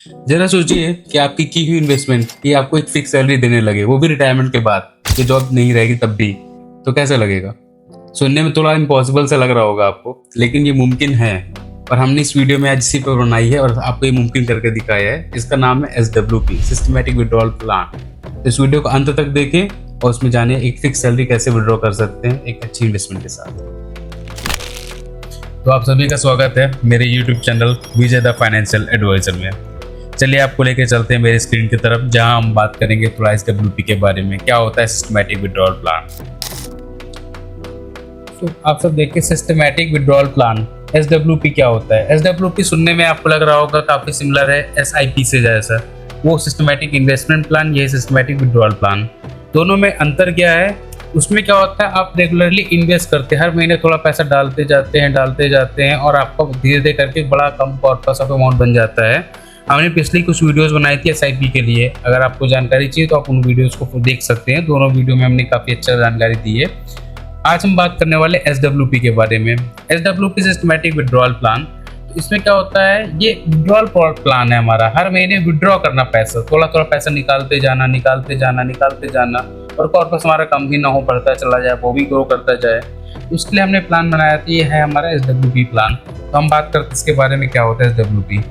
जरा सोचिए कि आपकी की हुई इन्वेस्टमेंट ये आपको एक फिक्स सैलरी देने लगे, वो भी रिटायरमेंट के बाद, कि जॉब नहीं रहेगी तब भी, तो कैसा लगेगा? सुनने में थोड़ा इम्पॉसिबल सा लग रहा होगा आपको, लेकिन ये मुमकिन है। और हमने इस वीडियो में आज इसी पर बनाई है और आपको ये मुमकिन करके दिखाया है। इसका नाम है SWP, सिस्टमैटिक विड्रॉल प्लान। इस वीडियो को अंत तक देखें और उसमें जानिए एक फिक्स सैलरी कैसे विड्रॉ कर सकते हैं एक अच्छी इन्वेस्टमेंट के साथ। तो आप सभी का स्वागत है मेरे YouTube channel Vijay the financial adviser में। चलिए आपको लेके चलते हैं मेरे स्क्रीन की तरफ, जहां हम बात करेंगे थोड़ा SWP के बारे में, क्या होता है सिस्टमैटिक विड्रॉल प्लान। तो आप सब देखिए सिस्टमैटिक विड्रॉल प्लान SWP क्या होता है। SWP सुनने में आपको लग रहा होगा काफी सिमिलर है SIP से जैसा। वो सिस्टमैटिक इन्वेस्टमेंट प्लान, ये सिस्टमैटिक विड्रॉल प्लान। दोनों में अंतर क्या है? उसमें क्या होता है, आप रेगुलरली इन्वेस्ट करते हैं, हर महीने थोड़ा पैसा डालते जाते हैं और आपका धीरे धीरे करके बड़ा कम कॉर्पस ऑफ अमाउंट बन जाता है। हमने पिछली कुछ वीडियोस बनाई थी SIP के लिए, अगर आपको जानकारी चाहिए तो आप उन वीडियोस को देख सकते हैं। दोनों वीडियो में हमने काफ़ी अच्छा जानकारी दी है। आज हम बात करने वाले SWP के बारे में। SWP सिस्टमैटिक विड्रॉल प्लान, इसमें क्या होता है, ये विड्रॉल प्लान है हमारा। हर महीने विड्रॉ करना पैसा, थोड़ा थोड़ा पैसा निकालते जाना और कॉर्पस हमारा कम भी ना हो, बढ़ता चला जाए, वो भी ग्रो करता जाए। उसके लिए हमने प्लान बनाया था, ये है हमारा SWP प्लान। तो हम बात करते हैं इसके बारे में, क्या होता है SWP।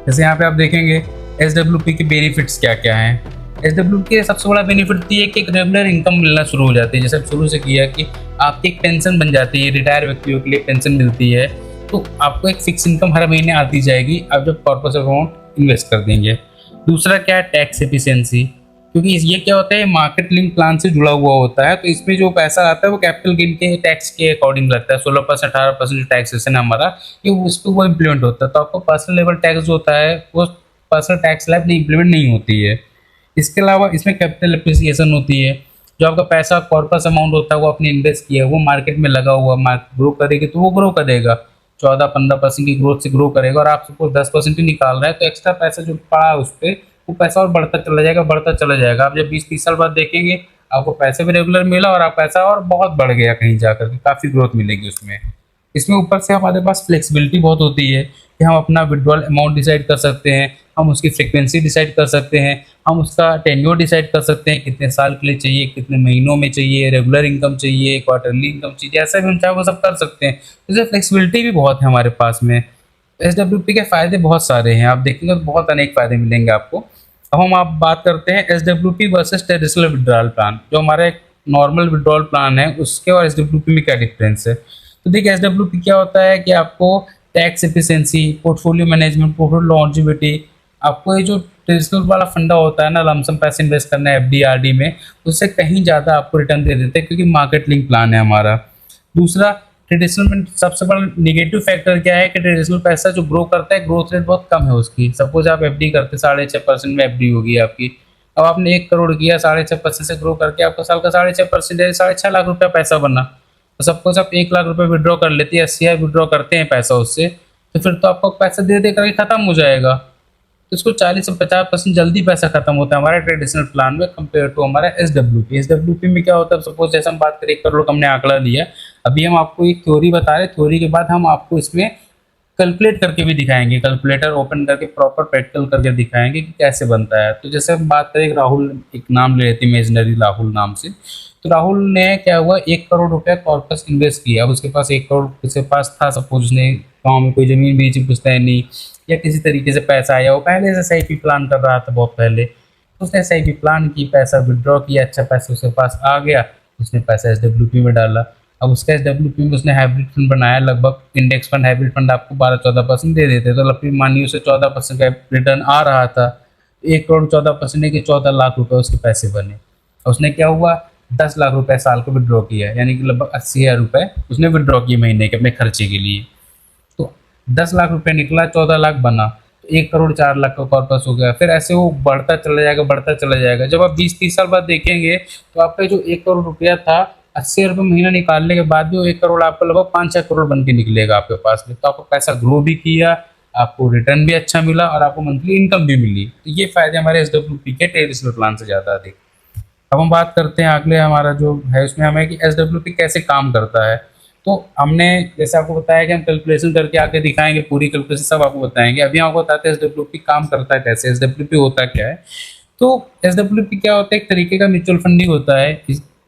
जैसे यहाँ पे आप देखेंगे SWP के बेनिफिट्स क्या क्या हैं। SWP के सबसे बड़ा बेनिफिट ये है कि एक रेगुलर इनकम मिलना शुरू हो जाती है। जैसे शुरू से किया कि आपकी एक पेंशन बन जाती है, रिटायर व्यक्तियों के लिए पेंशन मिलती है, तो आपको एक फिक्स इनकम हर महीने आती जाएगी आप जब कॉर्पस अमाउंट इन्वेस्ट कर देंगे। दूसरा क्या है, टैक्स एफिशिएंसी, क्योंकि ये क्या होता है, मार्केट लिंक प्लान से जुड़ा हुआ होता है, तो इसमें जो पैसा आता है वो कैपिटल गेन के टैक्स के अकॉर्डिंग लगता है। 16% 18% जो टैक्सेशन है हमारा, ये उस पर वो इम्प्लीमेंट होता है। तो आपको पर्सनल लेवल टैक्स जो होता है वो पर्सनल टैक्स लाइफ नहीं इम्प्लीमेंट नहीं होती है। इसके अलावा इसमें कैपिटल एप्रिसिएशन होती है। जो आपका पैसा कॉर्पस अमाउंट होता है वो आपने इन्वेस्ट किया है, वो मार्केट में लगा हुआ, मार्केट ग्रो करेगी तो वो ग्रो करेगा, 14-15% की ग्रोथ से ग्रो करेगा। और आप सपोज 10% ही निकाल रहे हैं तो एक्स्ट्रा पैसा जो पड़ा है उस पर, वो पैसा और बढ़ता चला जाएगा। आप जब 20-30 साल बाद देखेंगे आपको पैसे भी रेगुलर मिला और आप पैसा और बहुत बढ़ गया, कहीं जाकर के काफ़ी ग्रोथ मिलेगी उसमें। इसमें ऊपर से हमारे पास फ्लेक्सिबिलिटी बहुत होती है कि हम अपना विड्रॉल अमाउंट डिसाइड कर सकते हैं, हम उसकी फ्रिक्वेंसी डिसाइड कर सकते हैं, हम उसका टेन्योर डिसाइड कर सकते हैं, कितने साल के लिए चाहिए, कितने महीनों में चाहिए, रेगुलर इनकम चाहिए, क्वार्टरली इनकम चाहिए, ऐसा भी हम चाहे वो सब कर सकते हैं। इसलिए फ्लेक्सिबिलिटी भी बहुत है हमारे पास में। SWP के फ़ायदे बहुत सारे हैं, आप देखेंगे तो बहुत अनेक फ़ायदे मिलेंगे आपको। अब हम आप बात करते हैं SWP versus traditional withdrawal plan. जो हमारा एक नॉर्मल विड्रॉल प्लान है उसके और SWP में क्या डिफरेंस है। तो देखिए SWP क्या होता है कि आपको tax efficiency, portfolio management, portfolio longevity, आपको ये जो ट्रेडिशनल वाला फंडा होता है ना, लमसम पैसे इन्वेस्ट करना है FD RD में, उससे कहीं ज़्यादा आपको रिटर्न दे देते हैं, क्योंकि मार्केट लिंक प्लान है हमारा। दूसरा, ट्रेडिशनल में सबसे बड़ा निगेटिव फैक्टर क्या है कि ट्रेडिशनल पैसा जो ग्रो करता है, ग्रोथ रेट बहुत कम है उसकी। सपोज आप FD करते 6.5% में FD होगी आपकी, अब आपने 1 करोड़ किया, 6.5% से ग्रो करके आपका साल का 6.5% है, 6.5 लाख रुपया पैसा बना। तो सपोज आप 1 लाख रुपये विड्रॉ कर लेते हैं, 80,000 विड्रॉ करते हैं पैसा उससे, तो फिर तो आपका पैसा धीरे धीरे करके खत्म हो जाएगा। तो इसको 40 से 50% जल्दी पैसा खत्म होता है हमारे ट्रेडिशनल प्लान में कंपेयर टू हमारा SWP। SWP में क्या होता है, सपोज जैसे हम बात करें 1 करोड़ का हमने आंकड़ा लिया, अभी हम आपको एक थ्योरी बता रहे हैं, थ्योरी के बाद हम आपको इसमें कैलकुलेट करके भी दिखाएंगे, कैलकुलेटर ओपन करके प्रॉपर प्रैक्टिकल करके दिखाएंगे कि कैसे बनता है। तो जैसे हम बात करें, राहुल एक नाम ले लेते हैं, इमेजिनरी राहुल नाम से। तो राहुल ने क्या हुआ, 1 करोड़ रुपया कॉर्पस इन्वेस्ट किया। अब उसके पास 1 करोड़ उसके पास था, सपोज उसने गाँव में कोई ज़मीन बेची पुश्तैनी या किसी तरीके से पैसा आया, वो पहले से SIP प्लान कर रहा था बहुत पहले, तो उसने SIP प्लान की, पैसा विड्रॉ किया, अच्छा पैसा उसके पास आ गया, उसने पैसा SWP में डाला। अब उसका SWP में उसने हाइब्रिड फंड बनाया, लगभग इंडेक्स फंड हाइब्रिड फंड आपको 12-14% दे देते, तो लगभग मानिए उसे 14% का रिटर्न आ रहा था। 1 करोड़ 14% के 14 लाख रुपए उसके पैसे बने। उसने क्या हुआ, 10 लाख रुपए साल को विड्रॉ किया, यानी कि लगभग 80,000 रुपये उसने विड्रॉ किए महीने के अपने खर्चे के लिए। तो 10 लाख रुपए निकला, 14 लाख बना, तो 1 करोड़ 4 लाख का कॉर्पस हो गया। फिर ऐसे वो बढ़ता चला जाएगा। जब आप 20-30 साल बाद देखेंगे तो आपका जो 1 करोड़ रुपया था, 80,000 रुपये महीना निकालने के बाद भी वो 1 करोड़ आपको लगभग 5-6 करोड़ बन के निकलेगा आपके पास में। तो आपका पैसा ग्रो भी किया, आपको रिटर्न भी अच्छा मिला और आपको मंथली इनकम भी मिली। तो ये फायदे हमारे SWP के ट्रेडिशनल प्लान से ज़्यादा अधिक। अब हम बात करते हैं अगले हमारा जो है उसमें हमें कि SWP कैसे काम करता है। तो हमने जैसे आपको बताया कि हम कैलकुलेशन करके आके दिखाएंगे, पूरी कैलकुलेशन सब आपको बताएंगे। अभी आपको बताते हैं एसडब्ल्यूपी काम करता है कैसे, एसडब्ल्यूपी होता क्या है। तो एसडब्ल्यूपी क्या होता है, एक तरीके का म्यूचुअल फंड ही होता है।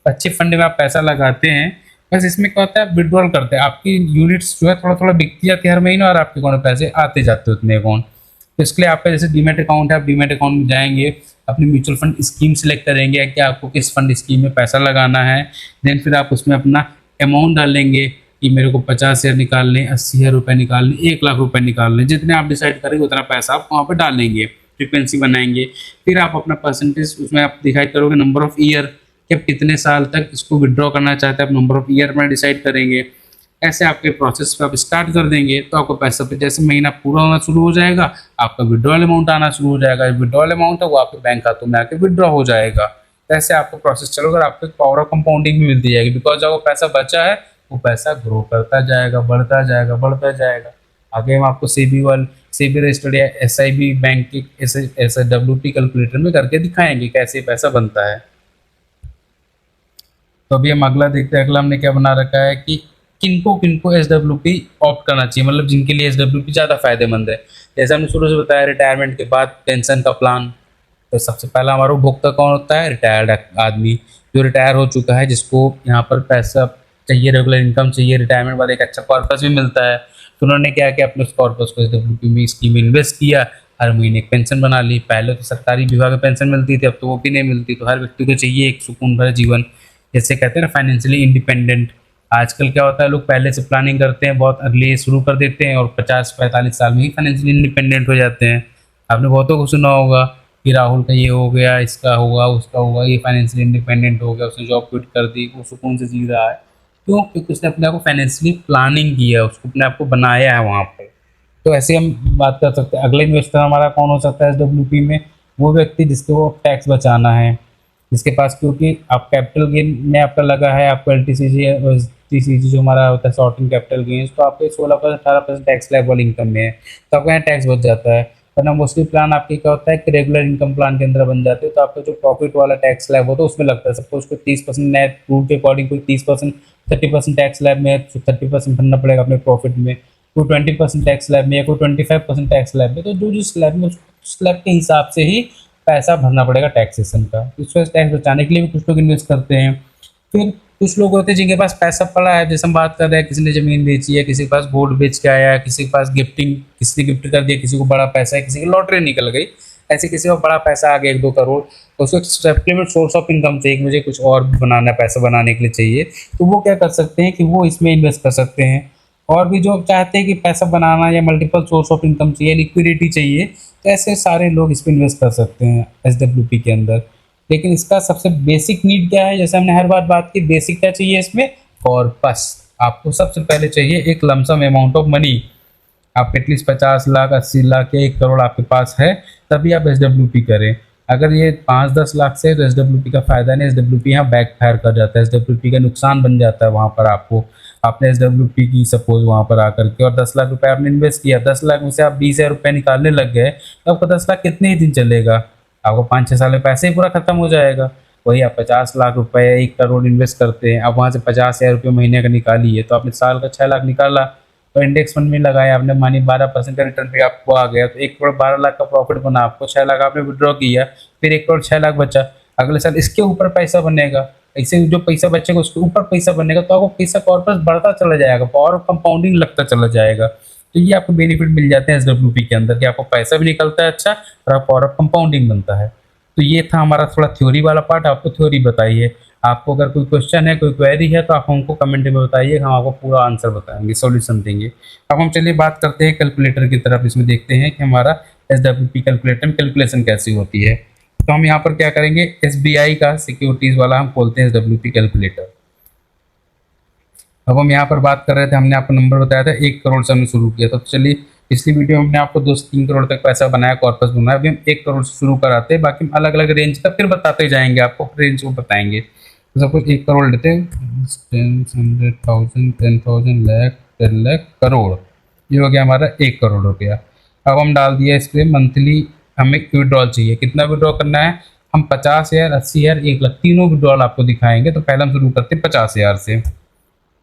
अच्छे फंड में आप पैसा लगाते हैं, बस इसमें क्या होता है, आप विड्रॉल करते हैं, आपकी यूनिट्स जो है थोड़ा थोड़ा बिकती जाती है हर महीने, और आपके अकाउंट में पैसे आते जाते हैं उतने अकाउंट। तो इसके लिए आपका जैसे डीमेट अकाउंट है, आप डीमेट अकाउंट में जाएंगे, अपनी म्यूचुअल फंड स्कीम सेलेक्ट करेंगे कि आपको किस फंड स्कीम में पैसा लगाना है। देन फिर आप उसमें अपना अमाउंट डालेंगे कि मेरे को 50,000 निकालने, 80,000 रुपये निकालने, 1 लाख रुपए निकालने, जितने आप डिसाइड करेंगे उतना पैसा आप वहाँ पर डालेंगे, फ्रिक्वेंसी बनाएंगे। फिर आप अपना परसेंटेज उसमें आप डिसाइड करोगे, नंबर ऑफ ईयर कि आप कितने साल तक इसको विड्रॉ करना चाहते हैं, आप नंबर ऑफ ईयर में डिसाइड करेंगे। ऐसे आपके प्रोसेस पे आप स्टार्ट कर देंगे तो आपको पैसा पे जैसे महीना पूरा होना शुरू हो जाएगा, आपका विड्रॉल अमाउंट आना शुरू हो जाएगा। विड्रॉल अमाउंट है वो आपके बैंक खातों में आके विड्रॉ हो जाएगा। तो ऐसे आपको प्रोसेस चलोगे, आपको एक पावर ऑफ कंपाउंडिंग भी मिलती जाएगी, बिकॉज जब वो पैसा बचा है वो पैसा ग्रो करता जाएगा, बढ़ता जाएगा, बढ़ता जाएगा। आगे हम आपको सेबी रजिस्टर्ड या SIB बैंक के SWP कैलकुलेटर में करके दिखाएंगे कैसे पैसा बनता है। तो अभी हम अगला देखते हैं। अगला हमने क्या बना रखा है कि किनको किनको SWP ऑप्ट करना चाहिए, मतलब जिनके लिए SWP ज़्यादा फायदेमंद है। जैसे हमने शुरू से बताया, रिटायरमेंट के बाद पेंशन का प्लान। तो सबसे पहला हमारा उपभोक्ता कौन होता है, रिटायर्ड आदमी जो रिटायर हो चुका है, जिसको यहाँ पर पैसा चाहिए, रेगुलर इनकम चाहिए, रिटायरमेंट बाद एक अच्छा कॉर्पस भी मिलता है। तो उन्होंने क्या किया, अपने उस कॉर्पस को SWP में स्कीम में इन्वेस्ट किया, हर महीने एक पेंशन बना ली। पहले तो सरकारी विभाग में पेंशन मिलती थी, अब तो वो भी नहीं मिलती। तो हर व्यक्ति को चाहिए एक सुकून भरा जीवन, जैसे कहते हैं ना फाइनेंशियली इंडिपेंडेंट। आजकल क्या होता है, लोग पहले से प्लानिंग करते हैं, बहुत अर्ली शुरू कर देते हैं और 50-45 साल में ही फाइनेंशियली इंडिपेंडेंट हो जाते हैं। आपने बहुतों को सुना होगा कि राहुल का ये हो गया, इसका होगा, उसका होगा, ये फाइनेंशियली इंडिपेंडेंट हो गया, उसने जॉब क्विट कर दी, वो सुकून से जी रहा है। क्यों? क्योंकि उसने अपने आप को फाइनेंशियली प्लानिंग किया, उसको अपने आप को बनाया है वहाँ पे। तो ऐसे हम बात कर सकते हैं। अगला इन्वेस्टर हमारा कौन हो सकता है SWP में, वो व्यक्ति जिसको टैक्स बचाना है, जिसके पास, क्योंकि आप कैपिटल गेन में आपका लगा है, आपको LTCG जो हमारा होता है शॉर्टिंग कैपिटल गेन्स, तो आपके 16% 18% टैक्स स्लैब वाली इनकम में है, तो आपका यहाँ टैक्स बच जाता है। वरना मोस्टली प्लान आपके क्या होता है कि रेगुलर इनकम प्लान के अंदर बन जाते हैं, तो आपका जो प्रॉफिट वाला टैक्स स्लैब होता है उसमें लगता है। सपोज कोई 30% नेट रूल के अकॉर्डिंग, कोई 30% 30% टैक्स स्लैब में है, तो 30% भरना पड़ेगा अपने प्रॉफिट में। कोई 20% टैक्स स्लैब में, या कोई 25% टैक्स स्लैब में, तो जो जो स्लैब में, उस स्लैब के हिसाब से ही पैसा भरना पड़ेगा टैक्सेशन का। इस वजह से टैक्स बचाने के लिए भी कुछ लोग इन्वेस्ट करते हैं। फिर कुछ लोग होते हैं जिनके पास पैसा पड़ा है, जैसे हम बात कर रहे हैं, किसी ने ज़मीन बेची है, किसी के पास गोल्ड बेच के आया है, किसी के पास गिफ्टिंग, किसी ने गिफ्ट कर दिया, किसी को बड़ा पैसा है, किसी की लॉटरी निकल गई, ऐसे किसी को बड़ा पैसा आ गया 1-2 करोड़, तो उसको एक सप्लीमेंट सोर्स ऑफ इनकम चाहिए कि मुझे कुछ और बनाना, पैसा बनाने के लिए चाहिए। तो वो क्या कर सकते हैं कि वो इसमें इन्वेस्ट कर सकते हैं। और भी जो चाहते हैं कि पैसा बनाना या मल्टीपल सोर्स ऑफ इनकम चाहिए, लिक्विडिटी चाहिए, तो ऐसे सारे लोग इसमें इन्वेस्ट कर सकते हैं SWP के अंदर। लेकिन इसका सबसे बेसिक नीड क्या है, जैसे हमने हर बात की, बेसिक क्या चाहिए इसमें, कॉर्पस। आपको सबसे पहले चाहिए एक लमसम अमाउंट ऑफ मनी। आप एटलीस्ट 50 लाख, 80 लाख या 1 करोड़ आपके पास है, तभी आप SWP करें। अगर ये 5-10 लाख से, तो SWP का फायदा नहीं, SWP यहाँ बैक फायर कर जाता है, SWP का नुकसान बन जाता है वहाँ पर आपको। आपने SWP की सपोज वहाँ पर आकर के और 10 लाख रुपए आपने इन्वेस्ट किया, 10 लाख में से आप 20,000 रुपये निकालने लग गए, तो आपका 10 लाख कितने ही दिन चलेगा, आपको 5-6 साल में पैसे ही पूरा खत्म हो जाएगा। वही आप 50 लाख रुपए या 1 करोड़ इन्वेस्ट करते हैं, आप वहाँ से 50,000 रुपये महीने का निकालिए, तो आपने साल का 6 लाख निकाला, तो इंडेक्स फंड में लगाया आपने, मानिए 12% का रिटर्न पे आपको आ गया, तो 1 करोड़ 12 लाख का प्रॉफिट बना, आपको 6 लाख आपने विड्रॉ किया, फिर 1 करोड़ 6 लाख बचा। अगले साल इसके ऊपर पैसा बनेगा, ऐसे जो पैसा बचेगा उसके ऊपर पैसा बनेगा, तो आपको पैसा कॉर्पस बढ़ता चला जाएगा, पावर ऑफ कंपाउंडिंग लगता चला जाएगा। तो ये आपको बेनिफिट मिल जाते हैं SWP के अंदर कि आपको पैसा भी निकलता है अच्छा, और आप पावर ऑफ कंपाउंडिंग बनता है। तो ये था हमारा थोड़ा थ्योरी वाला पार्ट। आपको थ्योरी बताइए, आपको अगर कोई क्वेश्चन है, कोई क्वेरी है, तो आप हमको कमेंट में बताइए, हम आपको पूरा आंसर बताएंगे, सॉल्यूशन देंगे। अब हम चलिए बात करते हैं कैलकुलेटर की तरफ। इसमें देखते हैं कि हमारा SWP कैलकुलेटर में कैलकुलेशन कैसी होती है। तो हम यहाँ पर क्या करेंगे, SBI का सिक्योरिटीज़ वाला हम खोलते हैं SWP कैलकुलेटर। अब हम यहाँ पर बात कर रहे थे, हमने आपको नंबर बताया था 1 करोड़ से हमने शुरू किया था। तो चलिए, पिछली वीडियो में हमने आपको 2 से 3 करोड़ तक पैसा बनाया, कॉर्पस बनाया। अभी हम 1 करोड़ से शुरू कराते हैं, बाकी हम अलग अलग रेंज का फिर बताते जाएंगे, आपको रेंज को बताएंगे। तो सपोज 1 करोड़ लेते हैं, 10, 100,000, 10,000, लाख, 10 लाख, करोड़, ये हो गया हमारा 1 करोड़ रुपया। अब हम डाल दिया इस पर मंथली हमें विड्रॉल चाहिए, कितना विड्रॉ करना है, हम 50,000, 80,000, 1 लाख तीनों विड्रॉल आपको दिखाएंगे। तो पहले हम शुरू करते हैं 50,000 से।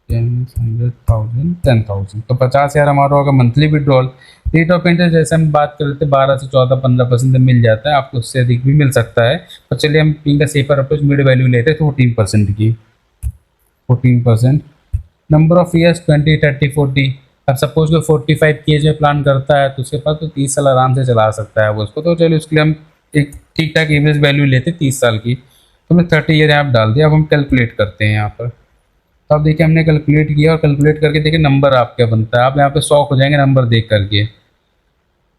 100,000 10,000, तो 50,000 हमारा होगा monthly withdrawal. Rate of interest जैसे हम बात कर रहे थे 12 से 14-15% मिल जाता है, आपको उससे अधिक भी मिल सकता है। तो चलिए हम इनका सेफर अप्रोच मिड वैल्यू लेते हैं, तो 14% की 14%। Number of years 20, 30, 40। अब सपोज कोई 45 की एज में प्लान करता है तो उसके पास तो 30 साल आराम से चला सकता है वो उसको, तो चलिए उसके लिए हम एक ठीक ठाक एवरेज वैल्यू लेते हैं 30 साल की। तो हमने 30 ईयर यहाँ डाल दिया। अब हम कैलकुलेट करते हैं यहाँ पर। तो अब देखिए हमने कैलकुलेट किया और कैलकुलेट करके देखिए नंबर आप क्या बनता है। आप यहाँ पे शॉक हो जाएंगे नंबर देख करके।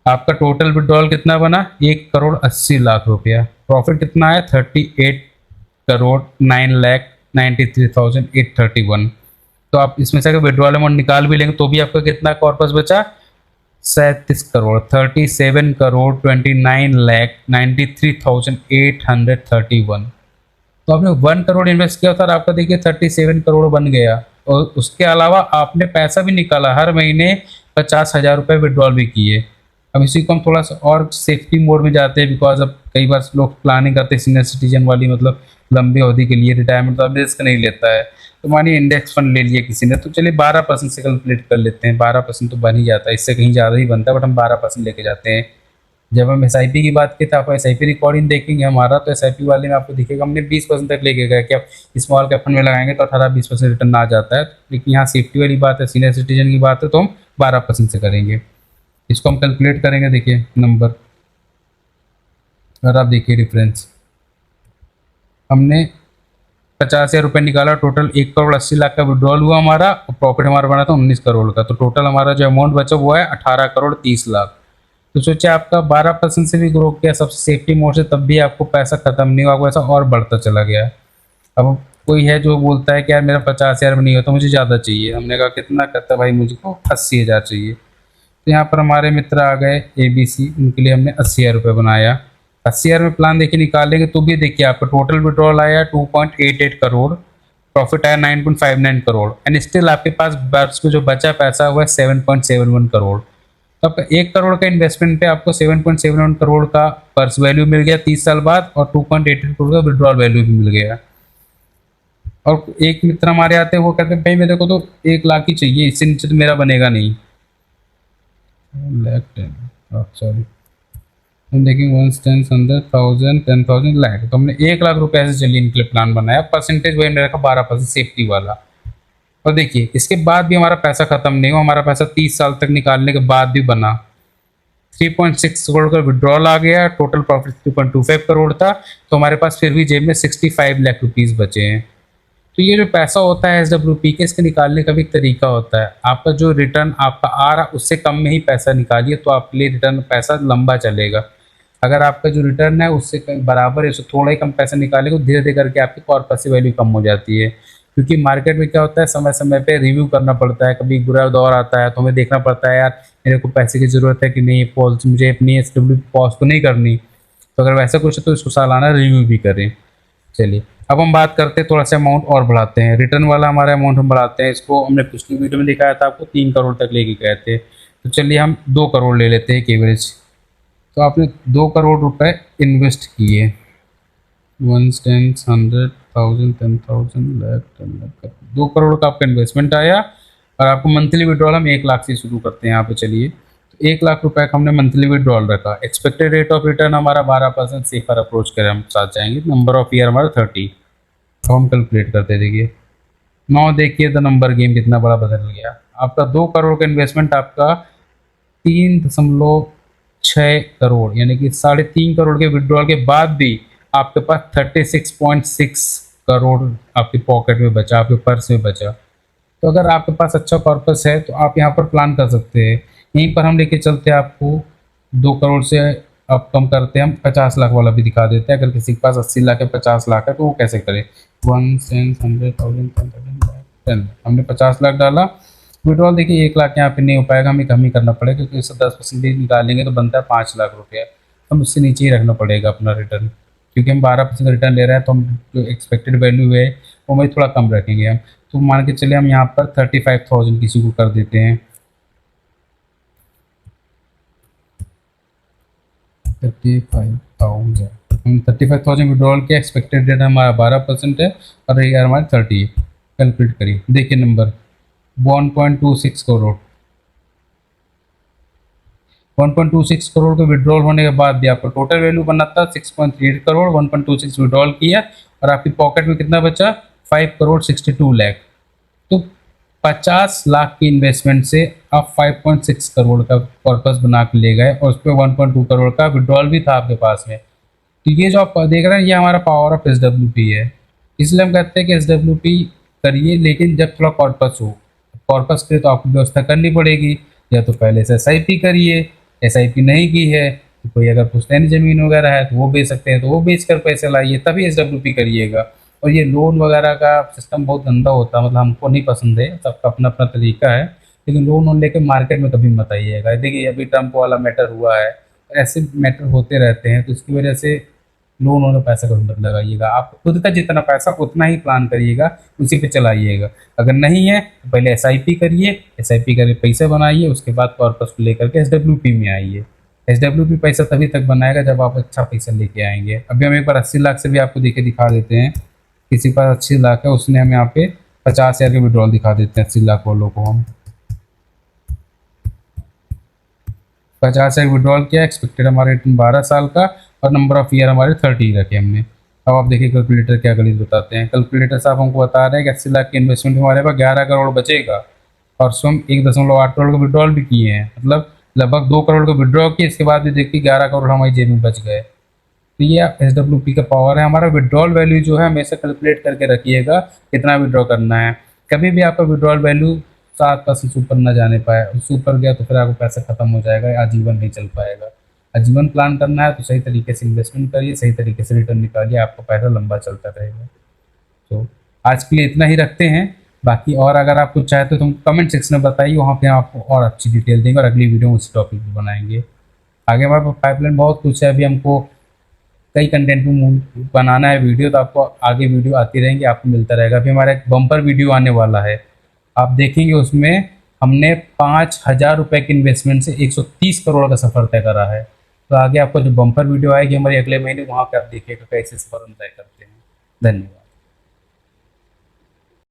आपका टोटल विड्रॉल कितना बना, 1,80,00,000 रुपया। प्रॉफिट कितना आया, 38,09,93,831। तो आप इसमें से अगर विड्रॉल अमाउंट निकाल भी लेंगे तो भी आपका कितना कॉर्पस बचा, 37 करोड़, 37,29,93,831। तो आपने 1 करोड़ इन्वेस्ट किया था और आपका देखिए 37 करोड़ बन गया। और उसके अलावा आपने पैसा भी निकाला, हर महीने 50,000 रुपये विड्रॉल भी किए। अब इसी को हम थोड़ा सा और सेफ्टी मोड में जाते हैं, बिकॉज अब कई बार लोग प्लानिंग करते हैं सीनियर सिटीजन वाली, मतलब लंबी अवधि के लिए रिटायरमेंट, तो अब रिस्क नहीं लेता है। तो मानिए इंडेक्स फंड ले लिया किसी ने, तो चलिए 12% से कैलकुलेट कर लेते हैं। 12% तो बन ही जाता है, इससे कहीं ज़्यादा ही बनता है, बट हम 12% लेके जाते हैं। जब हम SIP की बात की तो आप SIP रिकॉर्डिंग देखेंगे हमारा, तो SIP वाले में आपको दिखेगा हमने 20% तक लेके गए कि आप स्मॉल कैप फंड में लगाएंगे तो 18-20% रिटर्न आ जाता है। लेकिन यहाँ सेफ्टी वाली बात है, सीनियर सिटीजन की बात है, तो हम 12% से करेंगे। इसको हम कैलकुलेट करेंगे, देखिए नंबर, अगर आप देखिए डिफरेंस, हमने 50,000 रुपये निकाला, टोटल 1,80,00,000 का विड्रॉल हुआ हमारा, और प्रॉफिट हमारा बना था 19 करोड़ का। तो टोटल हमारा जो अमाउंट बचा हुआ है 18,30,00,000। तो सोचिए आपका 12% से भी ग्रो किया सबसे सेफ्टी मोड से, तब भी आपको पैसा खत्म नहीं हुआ, आपको ऐसा और बढ़ता चला गया। अब कोई है जो बोलता है कि यार मेरा 50,000 में नहीं होता, मुझे ज़्यादा चाहिए। हमने कहा कितना करता भाई, मुझको 80,000 चाहिए। तो यहाँ पर हमारे मित्र आ गए ABC, उनके लिए हमने 80,000 रुपये बनाया। 80,000 में प्लान देखिए निकालेंगे तो भी देखिए आपका टोटल विड्रॉल आया 2.88 करोड़, प्रॉफिट आया 9.59 करोड़, एंड स्टिल आपके पास वर्ष को जो बचा पैसा हुआ है 7.71 करोड़। तो आपका 1 करोड़ का इन्वेस्टमेंट पे आपको 7.71 करोड़ का पर्स वैल्यू मिल गया 30 साल बाद, और 2.88 करोड़ का विड्रॉल वैल्यू भी मिल गया। और एक मित्र हमारे आते हैं, वो कहते हैं भाई मेरे को तो 1 लाख ही चाहिए, इससे नीचे तो मेरा बनेगा नहीं। लाख 10, सॉरी, हम देखेंगे 1, 10, 100,000, 10,000, लाख। तो हमने 1 लाख रुपए से चलिए इनके लिए प्लान बनाया। परसेंटेज वही मेरा रखा 12% सेफ्टी वाला। और देखिए इसके बाद भी हमारा पैसा खत्म नहीं हुआ, हमारा पैसा 30 साल तक निकालने के बाद भी बना। 3.6 करोड़ का विड्रॉल आ गया, टोटल प्रॉफिट 3.25 करोड़ था। तो हमारे पास फिर भी जेब में 65 लाख रुपीज़ बचे हैं। तो ये जो पैसा होता है SWP के, इसके निकालने का भी एक तरीका होता है। आपका जो रिटर्न आपका आ रहा उससे कम में ही पैसा निकालिए, तो आपके लिए रिटर्न पैसा लंबा चलेगा। अगर आपका जो रिटर्न है उससे बराबर है, उससे थोड़ा ही कम पैसा निकालेगा, तो धीरे धीरे करके आपकी कॉर्पस की वैल्यू कम हो जाती है। क्योंकि मार्केट में क्या होता है, समय समय पे रिव्यू करना पड़ता है, कभी बुरा दौर आता है तो हमें देखना पड़ता है यार मेरे को पैसे की ज़रूरत है कि नहीं, पॉलिसी मुझे अपनी SWP पॉज तो नहीं करनी। तो अगर वैसा कुछ है तो इसको सालाना रिव्यू भी करें। चलिए अब हम बात करते हैं, थोड़ा सा अमाउंट और बढ़ाते हैं। रिटर्न वाला हमारा अमाउंट हम बढ़ाते हैं। इसको हमने पिछली वीडियो में दिखाया था आपको 3 करोड़ तक लेके गए थे, तो चलिए हम 2 करोड़ ले लेते हैं एवरेज। तो आपने 2 करोड़ रुपए इन्वेस्ट किए, 1, 10, 100,000, 10,000, लाख, 10 लाख, 2 करोड़ का आपका इन्वेस्टमेंट आया। और आपको मंथली विड्रॉल हम 1 लाख से शुरू करते हैं यहाँ पे। चलिए तो 1 लाख रुपए का हमने मंथली विड्रॉल रखा। एक्सपेक्टेड रेट ऑफ रिटर्न हमारा 12% सेफर अप्रोच करें हम साथ जाएंगे। नंबर ऑफ ईयर हमारा 30। तो हम कैलकुलेट करते देखिए 9, देखिए द नंबर गेम कितना बड़ा बदल गया। आपका 2 करोड़ का इन्वेस्टमेंट आपका 3.6 करोड़, यानी कि 3.5 करोड़ के विड्रॉल के बाद भी आपके पास 36.6 करोड़ आपकी पॉकेट में बचा, आपके पर्स में बचा। तो अगर आपके पास अच्छा कॉर्पस है तो आप यहाँ पर प्लान कर सकते हैं। यहीं पर हम लेके चलते हैं आपको 2 करोड़ से अब कम करते हैं, हम 50 लाख वाला भी दिखा देते हैं। अगर किसी के पास 80 लाख है, 50 लाख है, तो वो कैसे करें। 1, 10, 100,000, 10,000, हमने 50 लाख डाला। विड्रॉल देखिए 1 लाख यहाँ पे नहीं हो पाएगा, हमें कम ही करना पड़ेगा, क्योंकि इससे 10% निकालेंगे तो बनता है 5 लाख रुपया। हम उससे नीचे ही रखना पड़ेगा अपना रिटर्न, क्योंकि हम 12% रिटर्न ले रहे हैं। तो हम जो एक्सपेक्टेड वैल्यू है वो हमें थोड़ा कम रखेंगे हम। तो मान के चलिए हम यहाँ पर 35,000 किसी को कर देते हैं। 35,000 विड्रॉल के एक्सपेक्टेड रेट हमारा 12% है, और रही हमारी 30। कैलकुलेट करिए, देखिए नंबर 1.26 करोड़। 1.26 करोड़ का विड्रॉल होने के बाद भी आपका टोटल वैल्यू बना था 6.38 करोड़। 1.26 विड्रॉल किया और आपकी पॉकेट में कितना बचा, 5 करोड़ 62 लाख। तो 50 लाख की इन्वेस्टमेंट से आप 5.6 करोड़ का कॉर्पस बना के ले गए और उस पर 1.2 करोड़ का विड्रॉल भी था आपके पास में। तो ये जो आप देख रहे हैं ये हमारा पावर ऑफ SWP है। इसलिए हम कहते हैं कि SWP करिए, लेकिन जब थोड़ा कॉर्पस हो। कॉर्पस के लिए तो आपको व्यवस्था करनी पड़ेगी, या तो पहले से SIP करिए। SIP नहीं की है तो कोई अगर पुश्तैनी ज़मीन वगैरह है तो वो बेच सकते हैं, तो वो बेच कर पैसे लाइए, तभी SWP करिएगा। और ये लोन वगैरह का सिस्टम बहुत गंदा होता है, मतलब हमको नहीं पसंद है, सबका अपना अपना तरीका है। लेकिन लोन वोन लेके मार्केट में कभी मत आइएगा। देखिए अभी ट्रम्प वाला मैटर हुआ है, ऐसे मैटर होते रहते हैं, तो इसकी वजह से लोन वाला पैसा कभी मत लगाइएगा। आप खुद का जितना पैसा उतना ही प्लान करिएगा, उसी पे चलाइएगा। अगर नहीं है तो पहले SIP करिए, SIP करके पैसे बनाइए, उसके बाद कॉर्पस को लेकर के SWP में आइए। SWP पैसा तभी तक बनाएगा जब आप अच्छा पैसा लेके आएंगे। अभी हम एक बार 80 लाख से भी आपको देके दिखा देते हैं। किसी के पास 80 लाख है, उसने हमें यहाँ पे 50,000 के विड्रॉल दिखा देते हैं 80 लाख वालों को। हम 50,000 विड्रॉल किया, एक्सपेक्टेड हमारे रिटर्न 12 साल का और नंबर ऑफ ईयर हमारे 30 रखे हमने। अब आप देखिए कैलकुलेटर क्या गणित बताते हैं। कैलकुलेटर साहब हमको बता रहे हैं कि 80 लाख की इन्वेस्टमेंट हमारे पास 11 करोड़ बचेगा और उसमें हम 1.8 करोड़ का विड्रॉल भी किए हैं, मतलब लगभग 2 करोड़ का विड्रॉ किए। इसके बाद भी देखिए 11 करोड़ हमारी जेब में बच गए। तो ये SWP का पावर है। हमारा विड्रॉल वैल्यू जो है हमेशा कैलकुलेट करके रखिएगा कितना विड्रॉ करना है। कभी भी आपका विड्रॉल वैल्यू 7% से ऊपर न जाने पाए, उससे ऊपर गया तो फिर आपको पैसा खत्म हो जाएगा, आजीवन नहीं चल पाएगा। आजीवन प्लान करना है तो सही तरीके से इन्वेस्टमेंट करिए, सही तरीके से रिटर्न निकालिए, आपका पैसा लंबा चलता रहेगा। तो आज के लिए इतना ही रखते हैं। बाकी और अगर आप कुछ चाहते हो तो हम कमेंट सेक्शन में बताइए, वहाँ पे हम आपको और अच्छी डिटेल देंगे और अगली वीडियो में उस टॉपिक पर बनाएंगे। आगे हमारे पास पाइपलाइन बहुत कुछ है, अभी हमको कई कंटेंट में बनाना है वीडियो, तो आपको आगे वीडियो आती रहेंगी, आपको मिलता रहेगा। अभी हमारा एक बम्पर वीडियो आने वाला है, आप देखेंगे उसमें हमने 5,000 रुपये की इन्वेस्टमेंट से 130 करोड़ का सफ़र तय करा है। तो आगे आपको जो बम्पर वीडियो आएगी हमारी अगले महीने, वहाँ पे आप देखिएगा कैसे सफ़र हम तय करते हैं। धन्यवाद।